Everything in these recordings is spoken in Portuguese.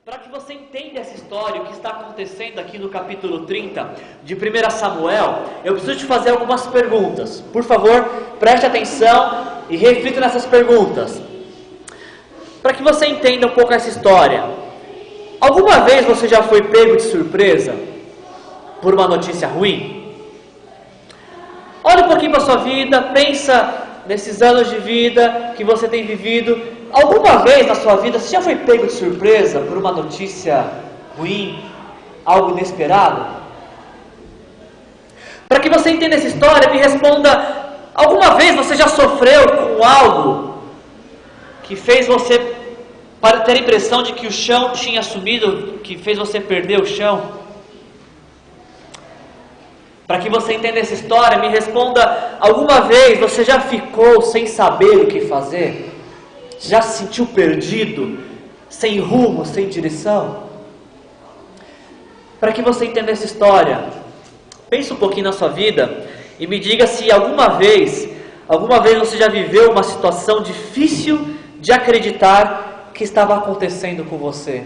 Para que você entenda essa história, o que está acontecendo aqui no capítulo 30 de 1 Samuel, eu preciso te fazer algumas perguntas. Por favor, preste atenção e reflita nessas perguntas. Para que você entenda um pouco essa história. Alguma vez você já foi pego de surpresa por uma notícia ruim? Olha um pouquinho para a sua vida, pensa nesses anos de vida que você tem vivido. Alguma vez na sua vida você já foi pego de surpresa por uma notícia ruim, algo inesperado? Para que você entenda essa história, me responda: alguma vez você já sofreu com algo que fez você ter a impressão de que o chão tinha sumido, que fez você perder o chão? Para que você entenda essa história, me responda: alguma vez você já ficou sem saber o que fazer? Já se sentiu perdido, sem rumo, sem direção? Para que você entenda essa história, pense um pouquinho na sua vida e me diga se alguma vez você já viveu uma situação difícil de acreditar que estava acontecendo com você.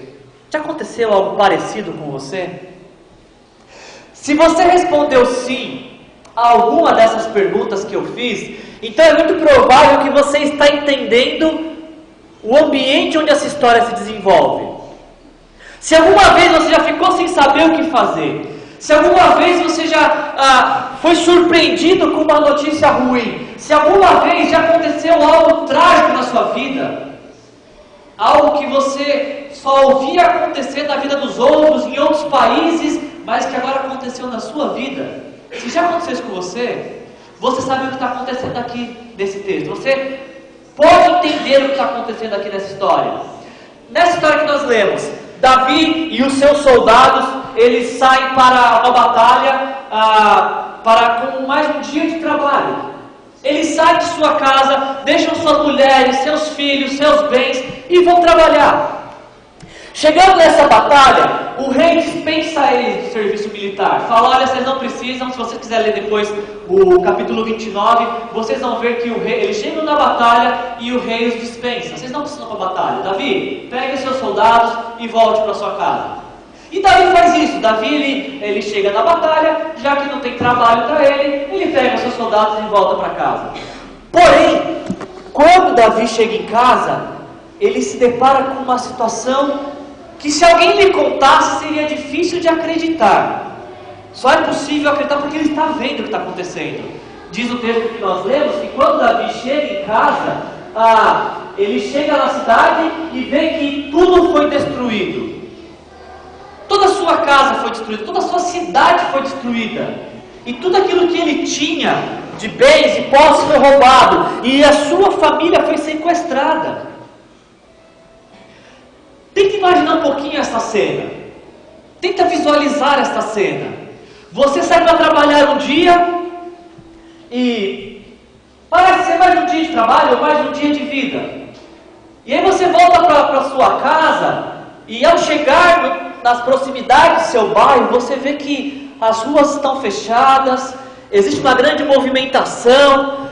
Já aconteceu algo parecido com você? Se você respondeu sim a alguma dessas perguntas que eu fiz, então é muito provável que você está entendendo o ambiente onde essa história se desenvolve. Se alguma vez você já ficou sem saber o que fazer, se alguma vez você já foi surpreendido com uma notícia ruim, se alguma vez já aconteceu algo trágico na sua vida, algo que você só ouvia acontecer na vida dos outros, em outros países, mas que agora aconteceu na sua vida, se já aconteceu isso com você, você sabe o que está acontecendo aqui nesse texto. Você pode entender o que está acontecendo aqui nessa história. Nessa história que nós lemos, Davi e os seus soldados, eles saem para uma batalha, com mais um dia de trabalho. Eles saem de sua casa, deixam suas mulheres, seus filhos, seus bens e vão trabalhar. Chegando nessa batalha, o rei dispensa eles do serviço militar. Fala: olha, vocês não precisam. Se vocês quiserem ler depois o capítulo 29, vocês vão ver que o rei, eles chegam na batalha e o rei os dispensa. Vocês não precisam para a batalha. Davi, pegue seus soldados e volte para sua casa. E Davi faz isso. Davi ele chega na batalha, já que não tem trabalho para ele pega seus soldados e volta para casa. Porém, quando Davi chega em casa, ele se depara com uma situação que, se alguém lhe contasse, seria difícil de acreditar. Só é possível acreditar porque ele está vendo o que está acontecendo. Diz o texto que nós lemos que quando Davi chega em casa, ele chega na cidade e vê que tudo foi destruído. Toda a sua casa foi destruída, toda a sua cidade foi destruída. E tudo aquilo que ele tinha de bens e posses foi roubado. E a sua família foi sequestrada. Tenta imaginar um pouquinho esta cena. Tenta visualizar esta cena. Você sai para trabalhar um dia e parece ser mais um dia de trabalho ou mais um dia de vida. E aí você volta para sua casa e, ao chegar nas proximidades do seu bairro, você vê que as ruas estão fechadas, existe uma grande movimentação,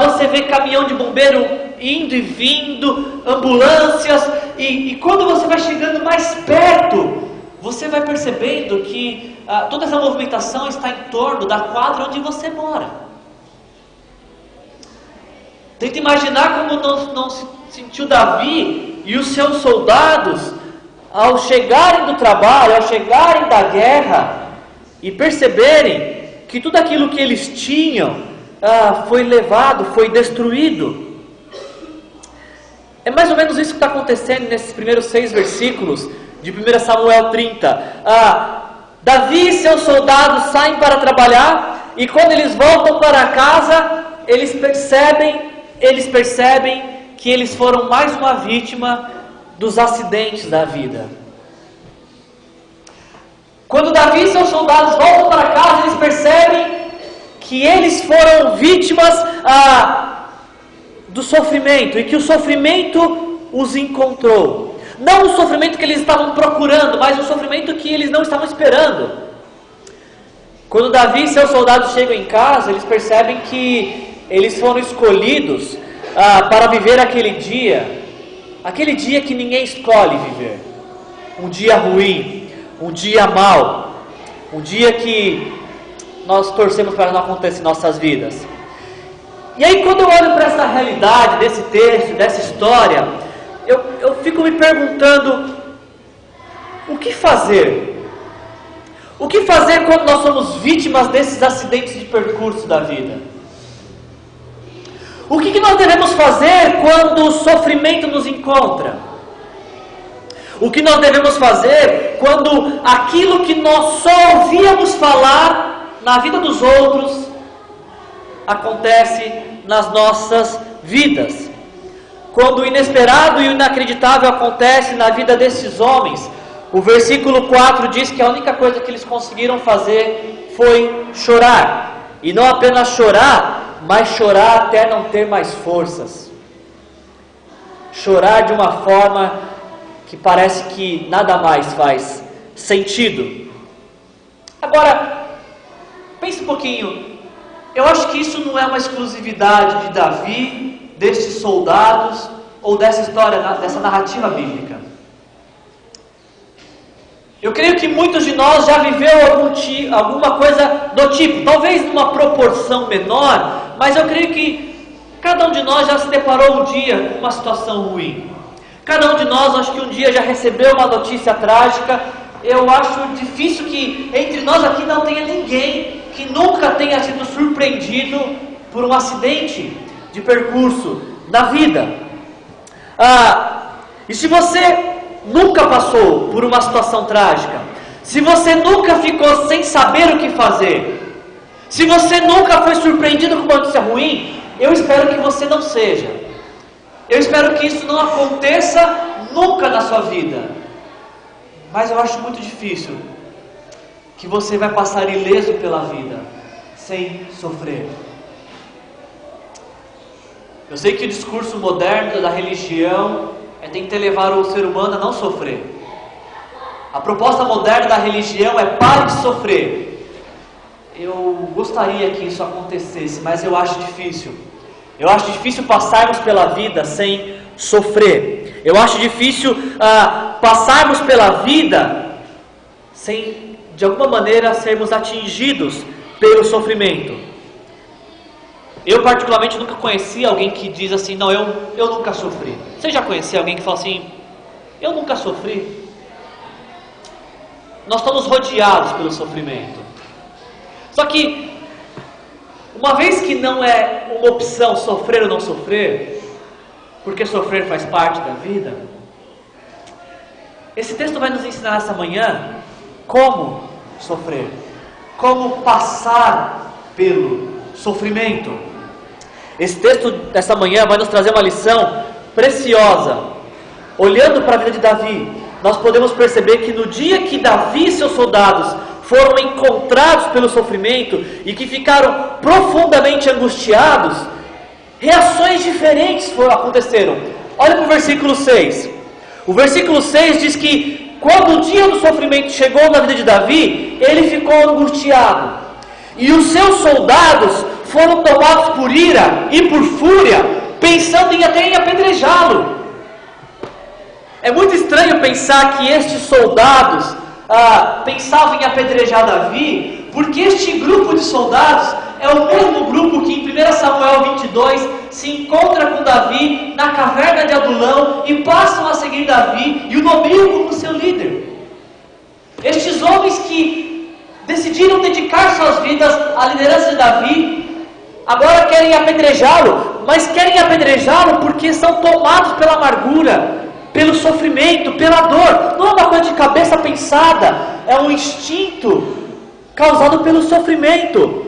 você vê caminhão de bombeiro indo e vindo, ambulâncias, e quando você vai chegando mais perto, você vai percebendo que toda essa movimentação está em torno da quadra onde você mora. Tenta imaginar como não se sentiu Davi e os seus soldados ao chegarem do trabalho, ao chegarem da guerra e perceberem que tudo aquilo que eles tinham foi levado, foi destruído. É mais ou menos isso que está acontecendo nesses primeiros 6 versículos de 1 Samuel 30. Davi e seus soldados saem para trabalhar, e quando eles voltam para casa, eles percebem que eles foram mais uma vítima dos acidentes da vida. Quando Davi e seus soldados voltam para casa, eles percebem que eles foram vítimas do sofrimento, e que o sofrimento os encontrou. Não o sofrimento que eles estavam procurando, mas o sofrimento que eles não estavam esperando. Quando Davi e seus soldados chegam em casa, eles percebem que eles foram escolhidos para viver aquele dia que ninguém escolhe viver. um dia ruim, um dia mau, um dia que nós torcemos para não acontecer em nossas vidas. E aí quando eu olho para essa realidade, desse texto, dessa história, eu fico me perguntando, o que fazer? O que fazer quando nós somos vítimas desses acidentes de percurso da vida? O que nós devemos fazer quando o sofrimento nos encontra? O que nós devemos fazer quando aquilo que nós só ouvíamos falar na vida dos outros acontece nas nossas vidas? Quando o inesperado e o inacreditável acontece na vida desses homens, o versículo 4 diz que a única coisa que eles conseguiram fazer foi chorar. E não apenas chorar, mas chorar até não ter mais forças. Chorar de uma forma que parece que nada mais faz sentido. Agora, pense um pouquinho. Eu acho que isso não é uma exclusividade de Davi, destes soldados, ou dessa história, dessa narrativa bíblica. Eu creio que muitos de nós já viveu alguma coisa do tipo, talvez numa proporção menor, mas eu creio que cada um de nós já se deparou um dia com uma situação ruim. Cada um de nós, acho que um dia já recebeu uma notícia trágica. Eu acho difícil que entre nós aqui não tenha ninguém que nunca tenha sido surpreendido por um acidente de percurso na vida. E se você nunca passou por uma situação trágica, se você nunca ficou sem saber o que fazer, se você nunca foi surpreendido com uma notícia ruim, eu espero que você não seja. Eu espero que isso não aconteça nunca na sua vida. Mas eu acho muito difícil que você vai passar ileso pela vida sem sofrer. Eu sei que o discurso moderno da religião tentar levar o ser humano a não sofrer. A proposta moderna da religião é pare de sofrer. Eu gostaria que isso acontecesse, mas eu acho difícil. Eu acho difícil passarmos pela vida sem sofrer. Eu acho difícil passarmos pela vida sem, de alguma maneira, sermos atingidos pelo sofrimento. Eu particularmente nunca conheci alguém que diz assim, não, eu nunca sofri. Você já conheceu alguém que fala assim, eu nunca sofri? Nós estamos rodeados pelo sofrimento. Só que, uma vez que não é uma opção sofrer ou não sofrer, porque sofrer faz parte da vida, esse texto vai nos ensinar essa manhã como sofrer, como passar pelo sofrimento. Esse texto dessa manhã vai nos trazer uma lição preciosa. Olhando para a vida de Davi, nós podemos perceber que no dia que Davi e seus soldados foram encontrados pelo sofrimento e que ficaram profundamente angustiados, reações diferentes aconteceram. Olha para o versículo 6. O versículo 6 diz que quando o dia do sofrimento chegou na vida de Davi, ele ficou angustiado. E os seus soldados foram tomados por ira e por fúria, pensando até em apedrejá-lo. É muito estranho pensar que estes soldados pensavam em apedrejar Davi, porque este grupo de soldados é o mesmo grupo que em 1 Samuel 22 se encontra com Davi na caverna de Adulão e passam a seguir Davi e o nomeiam como seu líder. Estes homens que decidiram dedicar suas vidas à liderança de Davi, agora querem apedrejá-lo, mas querem apedrejá-lo porque são tomados pela amargura, pelo sofrimento, pela dor. Não é uma coisa de cabeça pensada, é um instinto causado pelo sofrimento.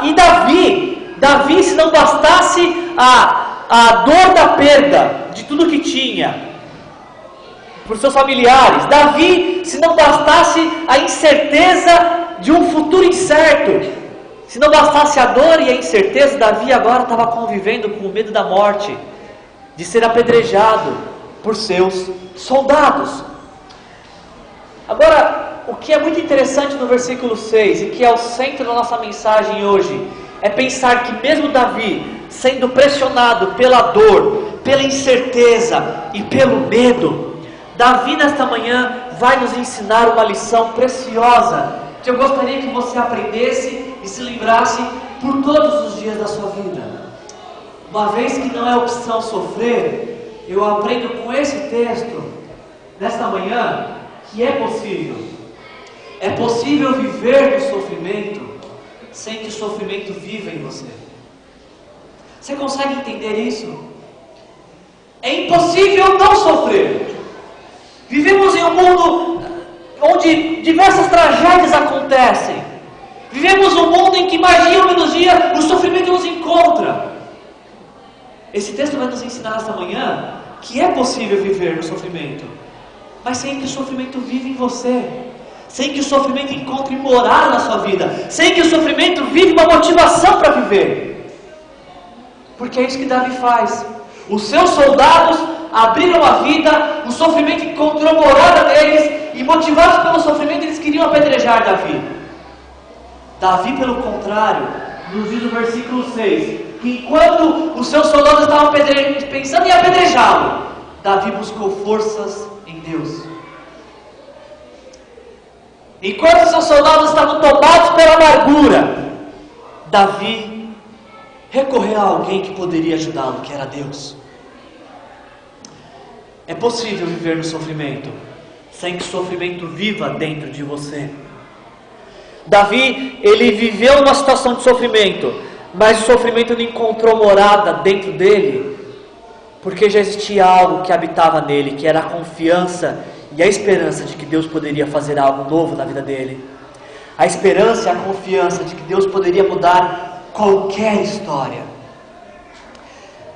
E Davi, se não bastasse a dor da perda de tudo que tinha por seus familiares, Davi, se não bastasse a incerteza de um futuro incerto, se não bastasse a dor e a incerteza, Davi agora estava convivendo com o medo da morte, de ser apedrejado por seus soldados. Agora, o que é muito interessante no versículo 6, e que é o centro da nossa mensagem hoje, é pensar que mesmo Davi, sendo pressionado pela dor, pela incerteza e pelo medo, Davi nesta manhã vai nos ensinar uma lição preciosa, que eu gostaria que você aprendesse e se lembrasse por todos os dias da sua vida. Uma vez que não é opção sofrer, eu aprendo com esse texto, nesta manhã, que é possível. É possível viver no sofrimento, sem que o sofrimento viva em você. Você consegue entender isso? É impossível não sofrer. Vivemos em um mundo onde diversas tragédias acontecem. Vivemos um mundo em que mais dia ou menos dia o sofrimento nos encontra. Esse texto vai nos ensinar nesta manhã que é possível viver no sofrimento, mas sem que o sofrimento viva em você, sem que o sofrimento encontre morada na sua vida, sem que o sofrimento viva uma motivação para viver. Porque é isso que Davi faz. Os seus soldados abriram a vida, o sofrimento encontrou morada neles, e motivados pelo sofrimento eles queriam apedrejar Davi. Davi, pelo contrário, nos diz no versículo 6, que enquanto os seus soldados estavam pensando em apedrejá-lo, Davi buscou forças em Deus. Enquanto seus soldados estavam tomados pela amargura, Davi recorreu a alguém que poderia ajudá-lo, que era Deus. É possível viver no sofrimento, sem que o sofrimento viva dentro de você. Davi, ele viveu uma situação de sofrimento, mas o sofrimento não encontrou morada dentro dele, porque já existia algo que habitava nele, que era a confiança e a esperança de que Deus poderia fazer algo novo na vida dele. A esperança e a confiança de que Deus poderia mudar qualquer história.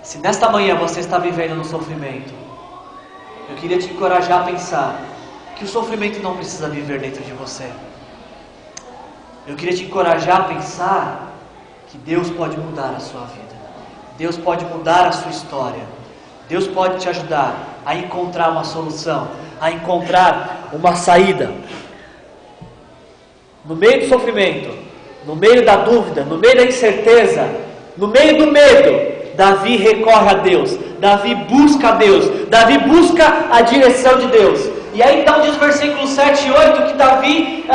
Se nesta manhã você está vivendo no sofrimento, eu queria te encorajar a pensar que o sofrimento não precisa viver dentro de você. Eu queria te encorajar a pensar que Deus pode mudar a sua vida. Deus pode mudar a sua história. Deus pode te ajudar a encontrar uma solução, a encontrar uma saída. No meio do sofrimento, no meio da dúvida, no meio da incerteza, no meio do medo, Davi recorre a Deus, Davi busca a Deus, Davi busca a direção de Deus. E aí então diz o versículo 7 e 8 que Davi,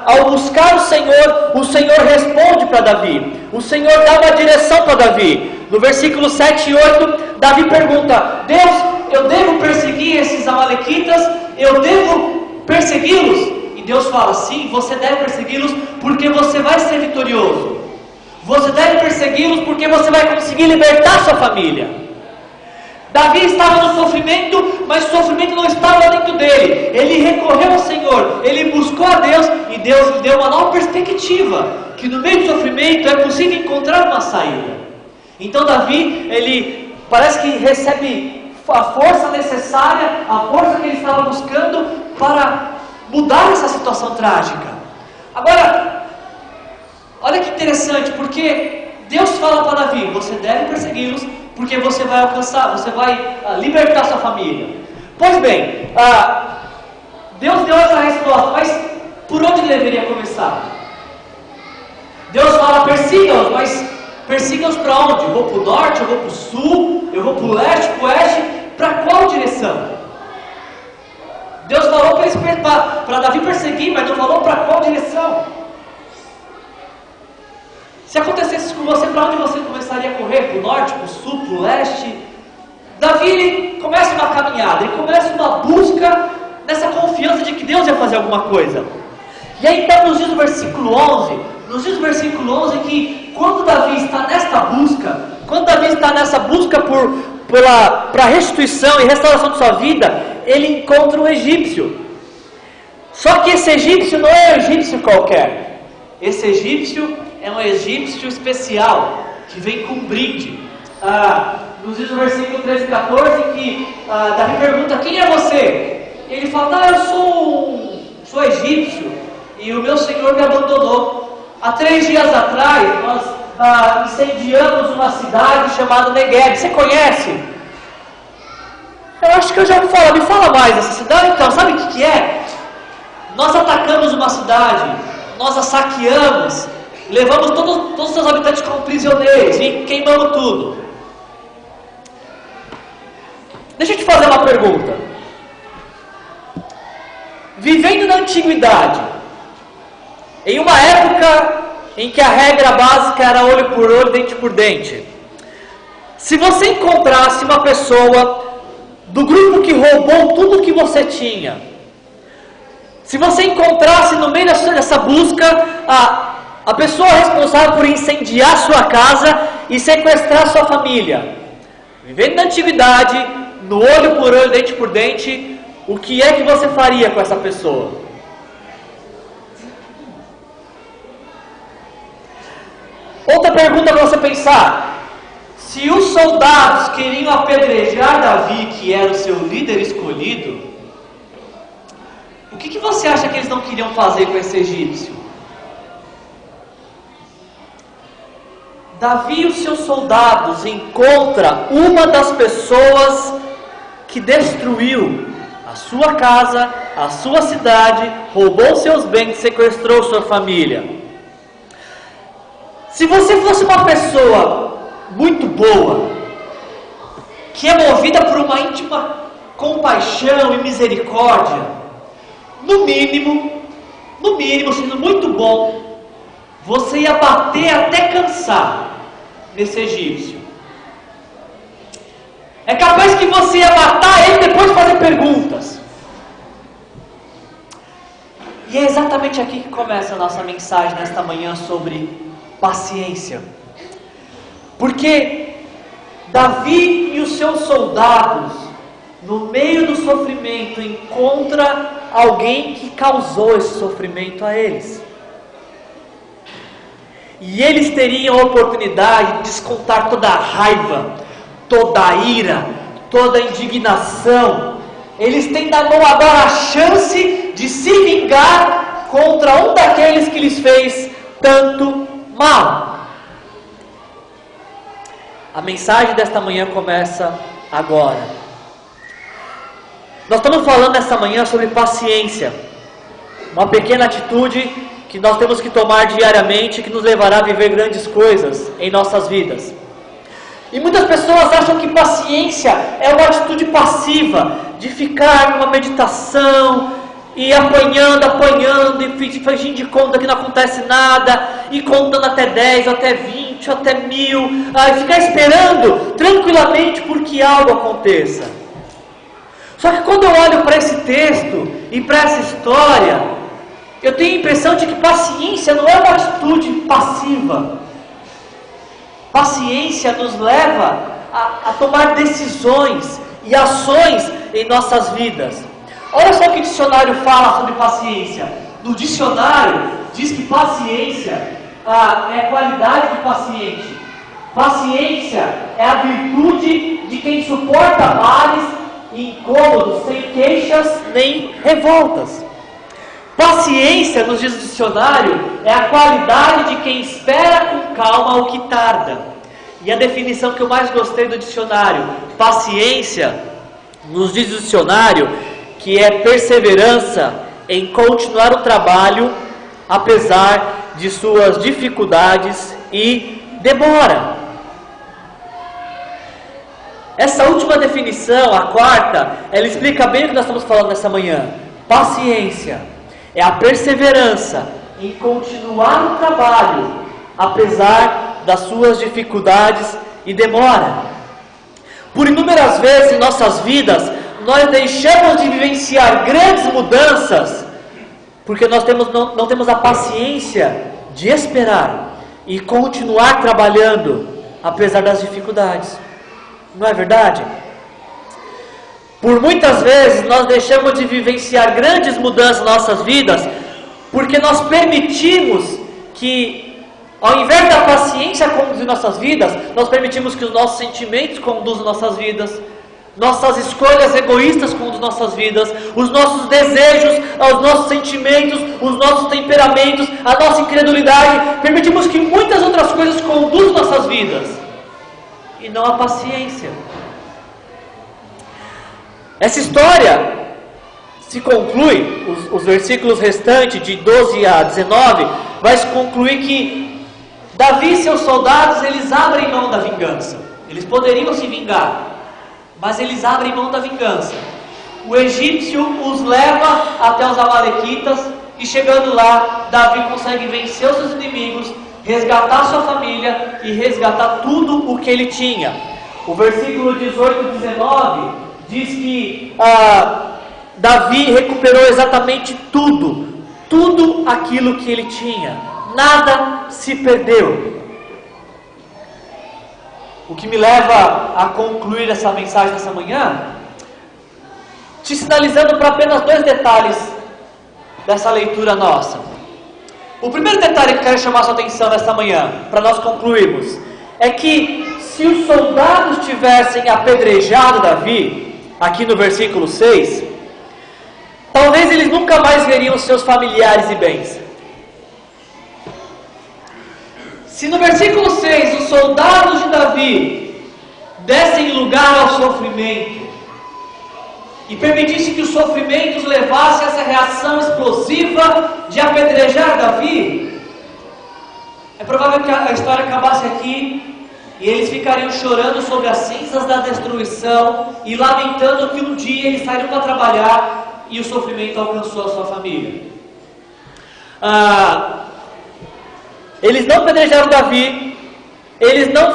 ao buscar o Senhor responde para Davi. O Senhor dá uma direção para Davi. No versículo 7 e 8, Davi pergunta: Deus, eu devo perseguir esses amalequitas? Eu devo persegui-los? E Deus fala: sim, você deve persegui-los porque você vai ser vitorioso. Você deve persegui-los porque você vai conseguir libertar sua família. Davi estava no sofrimento, mas o sofrimento não estava dentro dele. Ele recorreu ao Senhor, ele buscou a Deus, e Deus lhe deu uma nova perspectiva, que no meio do sofrimento é possível encontrar uma saída. Então Davi, ele parece que recebe a força necessária, a força que ele estava buscando para mudar essa situação trágica. Agora, olha que interessante, porque Deus fala para Davi: você deve persegui-los, porque você vai alcançar, você vai libertar sua família. Pois bem, Deus deu essa resposta, mas por onde ele deveria começar? Deus fala: persiga-os, mas persiga-os para onde? Eu vou para o norte, eu vou para o sul, eu vou para o leste, para o oeste, para qual direção? Deus falou para Davi perseguir, mas não falou para qual direção. Se acontecesse isso com você, para onde você começaria a correr? Para o norte, para o sul, para o leste? Davi, ele começa uma caminhada, ele começa uma busca nessa confiança de que Deus ia fazer alguma coisa. E aí então nos diz o versículo 11, que quando Davi está nesta busca, quando Davi está nessa busca para restituição e restauração de sua vida, ele encontra um egípcio. Só que esse egípcio não é um egípcio qualquer. Esse egípcio é um egípcio especial, que vem com um brinde. Nos diz no versículo 13 e 14 que Davi pergunta: quem é você? E ele fala: eu sou egípcio, e o meu senhor me abandonou. Há 3 dias atrás, nós incendiamos uma cidade chamada Negueb. Você conhece? Eu acho que eu já ouvi falar. Me fala mais dessa cidade então. Sabe o que é? Nós atacamos uma cidade, nós a saqueamos, levamos todos os seus habitantes como prisioneiros e queimamos tudo. Deixa eu te fazer uma pergunta. vivendo na antiguidade, em uma época em que a regra básica era olho por olho, dente por dente, se você encontrasse uma pessoa do grupo que roubou tudo que você tinha, se você encontrasse no meio dessa busca a pessoa responsável por incendiar sua casa e sequestrar sua família, vivendo na antiguidade, no olho por olho, dente por dente, o que é que você faria com essa pessoa? Outra pergunta para você pensar: se os soldados queriam apedrejar Davi, que era o seu líder escolhido, o que você acha que eles não queriam fazer com esse egípcio? Davi e os seus soldados encontram uma das pessoas que destruiu a sua casa, a sua cidade, roubou seus bens, sequestrou sua família. Se você fosse uma pessoa muito boa, que é movida por uma íntima compaixão e misericórdia, no mínimo, sendo muito bom, você ia bater até cansar nesse egípcio. É capaz que você ia matar ele depois de fazer perguntas. E é exatamente aqui que começa a nossa mensagem nesta manhã sobre paciência. Porque Davi e os seus soldados, no meio do sofrimento, encontram alguém que causou esse sofrimento a eles. E eles teriam a oportunidade de descontar toda a raiva, toda a ira, toda a indignação. Eles têm na mão agora a chance de se vingar contra um daqueles que lhes fez tanto mal. A mensagem desta manhã começa agora. Nós estamos falando nesta manhã sobre paciência, uma pequena atitude que nós temos que tomar diariamente, que nos levará a viver grandes coisas em nossas vidas. E muitas pessoas acham que paciência é uma atitude passiva, de ficar numa meditação, e apanhando, e fingindo de conta que não acontece nada, e contando até 10, até 20, até 1000, e ficar esperando tranquilamente por que algo aconteça. Só que quando eu olho para esse texto e para essa história, eu tenho a impressão de que paciência não é uma atitude passiva. Paciência nos leva a tomar decisões e ações em nossas vidas. Olha só o que o dicionário fala sobre paciência. No dicionário diz que paciência é qualidade de paciente. Paciência é a virtude de quem suporta males e incômodos sem queixas nem revoltas. Paciência, nos diz o dicionário, é a qualidade de quem espera com calma o que tarda. E a definição que eu mais gostei do dicionário: paciência, nos diz o dicionário, que é perseverança em continuar o trabalho, apesar de suas dificuldades e demora. Essa última definição, a quarta, ela explica bem o que nós estamos falando nessa manhã. Paciência é a perseverança em continuar o trabalho, apesar das suas dificuldades e demora. Por inúmeras vezes em nossas vidas, nós deixamos de vivenciar grandes mudanças, porque nós não temos a paciência de esperar e continuar trabalhando, apesar das dificuldades. Não é verdade? Por muitas vezes nós deixamos de vivenciar grandes mudanças em nossas vidas, porque nós permitimos que, ao invés da paciência conduzir nossas vidas, nós permitimos que os nossos sentimentos conduzam nossas vidas, nossas escolhas egoístas conduzem nossas vidas, os nossos desejos, os nossos sentimentos, os nossos temperamentos, a nossa incredulidade. Permitimos que muitas outras coisas conduzam nossas vidas, e não a paciência. Essa história se conclui, os versículos restantes de 12 a 19, vai se concluir que Davi e seus soldados, eles abrem mão da vingança. Eles poderiam se vingar, mas eles abrem mão da vingança. o egípcio os leva até os amalequitas, e chegando lá, Davi consegue vencer os seus inimigos, resgatar sua família e resgatar tudo o que ele tinha. O versículo 18 e 19 diz que Davi recuperou exatamente tudo aquilo que ele tinha, nada se perdeu. O que me leva a concluir essa mensagem nessa manhã, te sinalizando para apenas 2 detalhes dessa leitura nossa. O primeiro detalhe que eu quero chamar a sua atenção nessa manhã, para nós concluirmos, é que se os soldados tivessem apedrejado Davi, aqui no versículo 6, talvez eles nunca mais veriam seus familiares e bens. Se no versículo 6 os soldados de Davi dessem lugar ao sofrimento e permitissem que o sofrimento os levasse a essa reação explosiva de apedrejar Davi, é provável que a história acabasse aqui e eles ficariam chorando sobre as cinzas da destruição e lamentando que um dia eles saíram para trabalhar e o sofrimento alcançou a sua família. Eles não apedrejaram Davi, eles não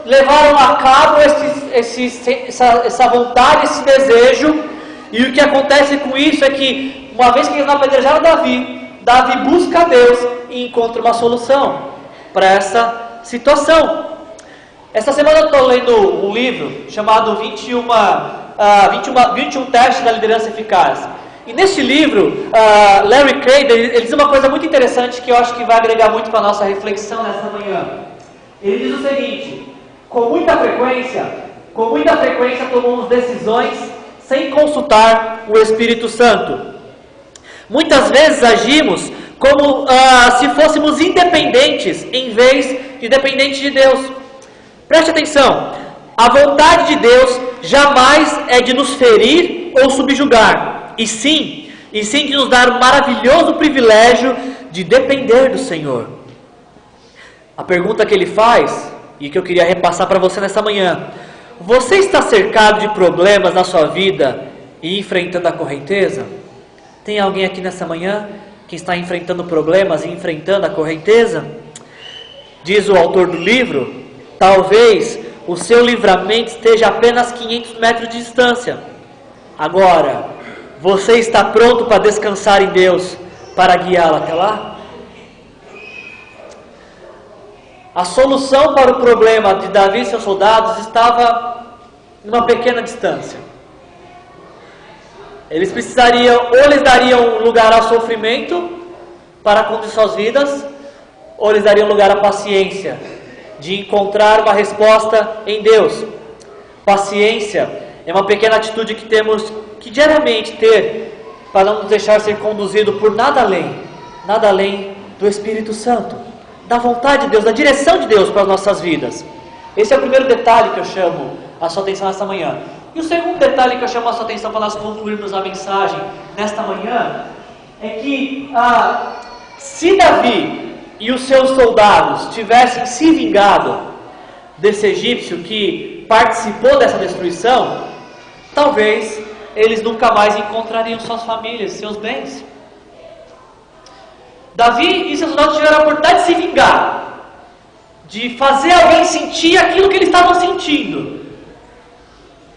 levaram a cabo essa vontade, esse desejo, e o que acontece com isso é que, uma vez que eles não apedrejaram Davi busca a Deus e encontra uma solução para essa situação. Essa semana eu estou lendo um livro chamado 21 Testes da Liderança Eficaz. E neste livro, Larry Craig, ele diz uma coisa muito interessante que eu acho que vai agregar muito para a nossa reflexão nessa manhã. Ele diz o seguinte: com muita frequência tomamos decisões sem consultar o Espírito Santo. Muitas vezes agimos como se fôssemos independentes em vez de dependentes de Deus. Preste atenção, a vontade de Deus jamais é de nos ferir ou subjugar, e sim de nos dar o maravilhoso privilégio de depender do Senhor. A pergunta que ele faz, e que eu queria repassar para você nessa manhã: você está cercado de problemas na sua vida e enfrentando a correnteza? Tem alguém aqui nessa manhã que está enfrentando problemas e enfrentando a correnteza? Diz o autor do livro: talvez o seu livramento esteja a apenas 500 metros de distância. Agora, você está pronto para descansar em Deus, para guiá-lo até lá? A solução para o problema de Davi e seus soldados estava numa pequena distância. Eles precisariam, ou eles dariam lugar ao sofrimento para conduzir suas vidas, ou eles dariam lugar à paciência de encontrar uma resposta em Deus. Paciência é uma pequena atitude que temos que diariamente ter para não nos deixar ser conduzido por nada além do Espírito Santo, da vontade de Deus, da direção de Deus para as nossas vidas. Esse é o primeiro detalhe que eu chamo a sua atenção nesta manhã. E o segundo detalhe que eu chamo a sua atenção para nós concluirmos a mensagem nesta manhã é que se Davi e os seus soldados tivessem se vingado desse egípcio que participou dessa destruição, talvez eles nunca mais encontrariam suas famílias, seus bens. Davi e seus soldados tiveram a oportunidade de se vingar, de fazer alguém sentir aquilo que eles estavam sentindo.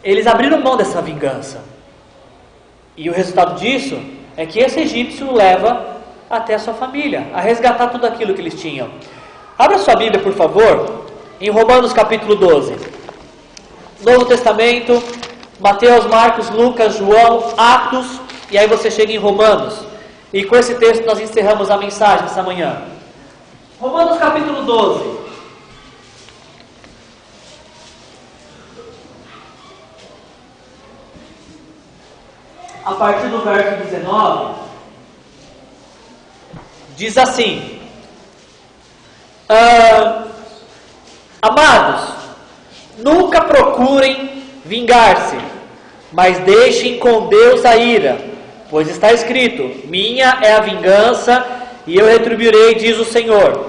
Eles abriram mão dessa vingança, e o resultado disso é que esse egípcio leva até a sua família, a resgatar tudo aquilo que eles tinham. Abra sua Bíblia, por favor, em Romanos capítulo 12. Novo Testamento, Mateus, Marcos, Lucas, João, Atos, e aí você chega em Romanos. E com esse texto nós encerramos a mensagem essa manhã. Romanos capítulo 12. A partir do verso 19, diz assim: amados, nunca procurem vingar-se, mas deixem com Deus a ira, pois está escrito: minha é a vingança e eu retribuirei, diz o Senhor.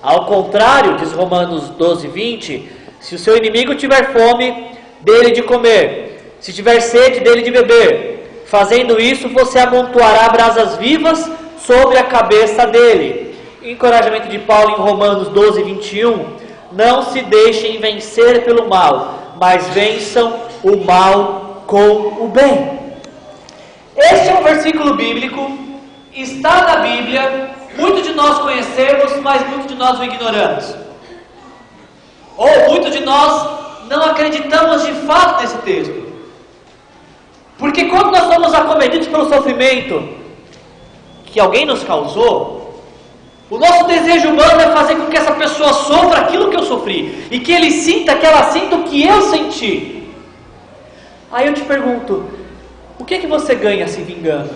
Ao contrário, diz Romanos 12, 20, se o seu inimigo tiver fome, dele de comer, se tiver sede, dele de beber. Fazendo isso, você amontoará brasas vivas sobre a cabeça dele. Encorajamento de Paulo em Romanos 12, 21. Não se deixem vencer pelo mal, mas vençam o mal com o bem. Este é um versículo bíblico, está na Bíblia, muitos de nós conhecemos, mas muitos de nós o ignoramos. Ou muitos de nós não acreditamos de fato nesse texto. Porque quando nós somos acometidos pelo sofrimento que alguém nos causou, o nosso desejo humano é fazer com que essa pessoa sofra aquilo que eu sofri, e que ele sinta, que ela sinta o que eu senti. Aí eu te pergunto, o que é que você ganha se vingando?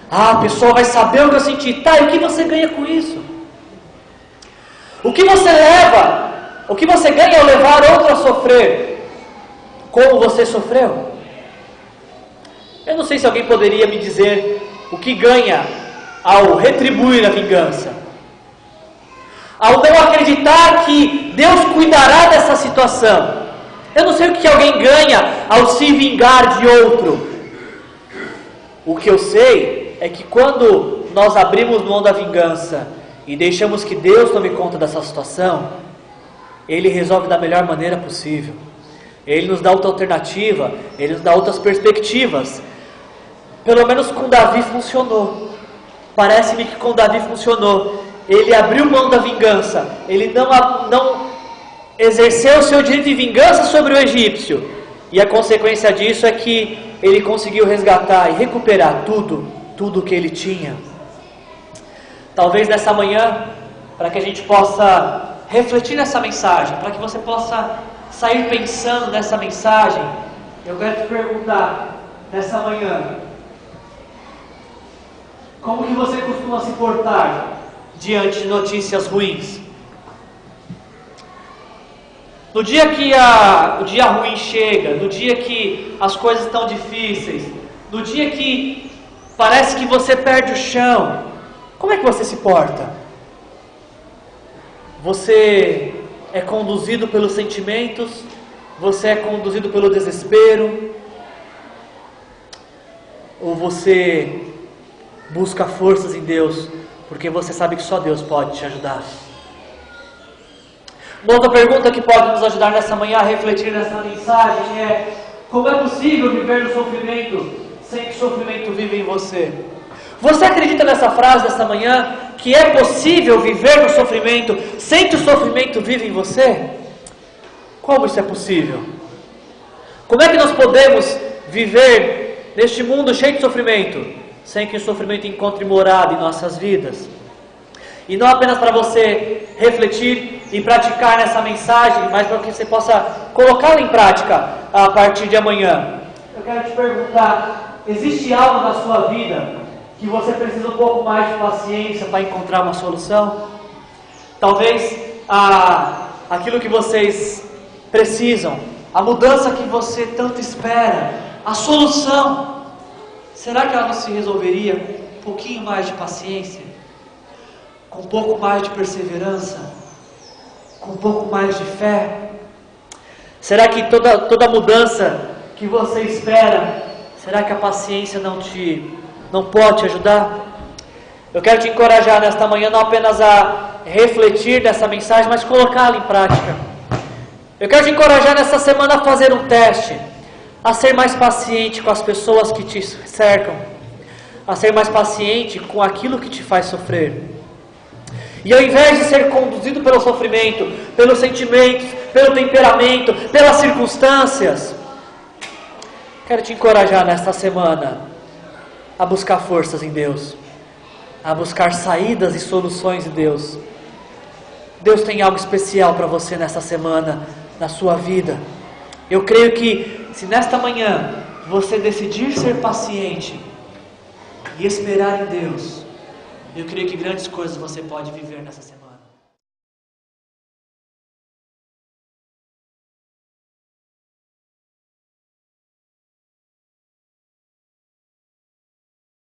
Ah, a pessoa vai saber o que eu senti. Tá, e o que você ganha com isso? O que você ganha ao levar outro a sofrer como você sofreu? Eu não sei se alguém poderia me dizer o que ganha ao retribuir a vingança, ao não acreditar que Deus cuidará dessa situação. Eu não sei o que alguém ganha ao se vingar de outro. O que eu sei é que quando nós abrimos mão da vingança e deixamos que Deus tome conta dessa situação, Ele resolve da melhor maneira possível. Ele nos dá outra alternativa, Ele nos dá outras perspectivas. Pelo menos com Davi funcionou. Parece-me que com Davi funcionou. Ele abriu mão da vingança. Ele não exerceu o seu direito de vingança sobre o egípcio. E a consequência disso é que ele conseguiu resgatar e recuperar tudo que ele tinha. Talvez nessa manhã, para que a gente possa refletir nessa mensagem, para que você possa sair pensando nessa mensagem, eu quero te perguntar nessa manhã: como que você costuma se portar diante de notícias ruins? No dia que o dia ruim chega, no dia que as coisas estão difíceis, no dia que parece que você perde o chão, como é que você se porta? Você é conduzido pelos sentimentos? Você é conduzido pelo desespero? Ou você busca forças em Deus, porque você sabe que só Deus pode te ajudar? Uma outra pergunta que pode nos ajudar nessa manhã a refletir nessa mensagem é: como é possível viver no sofrimento sem que o sofrimento viva em você? Você acredita nessa frase dessa manhã, que é possível viver no sofrimento sem que o sofrimento viva em você? Como isso é possível? Como é que nós podemos viver neste mundo cheio de sofrimento sem que o sofrimento encontre morada em nossas vidas? E não apenas para você refletir e praticar nessa mensagem, mas para que você possa colocá-la em prática a partir de amanhã. Eu quero te perguntar: existe algo na sua vida que você precisa um pouco mais de paciência para encontrar uma solução? Talvez aquilo que vocês precisam, a mudança que você tanto espera, a solução, será que ela não se resolveria com um pouquinho mais de paciência? Com um pouco mais de perseverança? Com um pouco mais de fé? Será que toda mudança que você espera, será que a paciência não pode te ajudar? Eu quero te encorajar nesta manhã não apenas a refletir nessa mensagem, mas colocá-la em prática. Eu quero te encorajar nessa semana a fazer um teste, a ser mais paciente com as pessoas que te cercam, a ser mais paciente com aquilo que te faz sofrer. E ao invés de ser conduzido pelo sofrimento, pelos sentimentos, pelo temperamento, pelas circunstâncias, quero te encorajar nesta semana a buscar forças em Deus, a buscar saídas e soluções em Deus. Deus tem algo especial para você nessa semana, na sua vida. Eu creio que se nesta manhã você decidir ser paciente e esperar em Deus, eu creio que grandes coisas você pode viver nessa semana.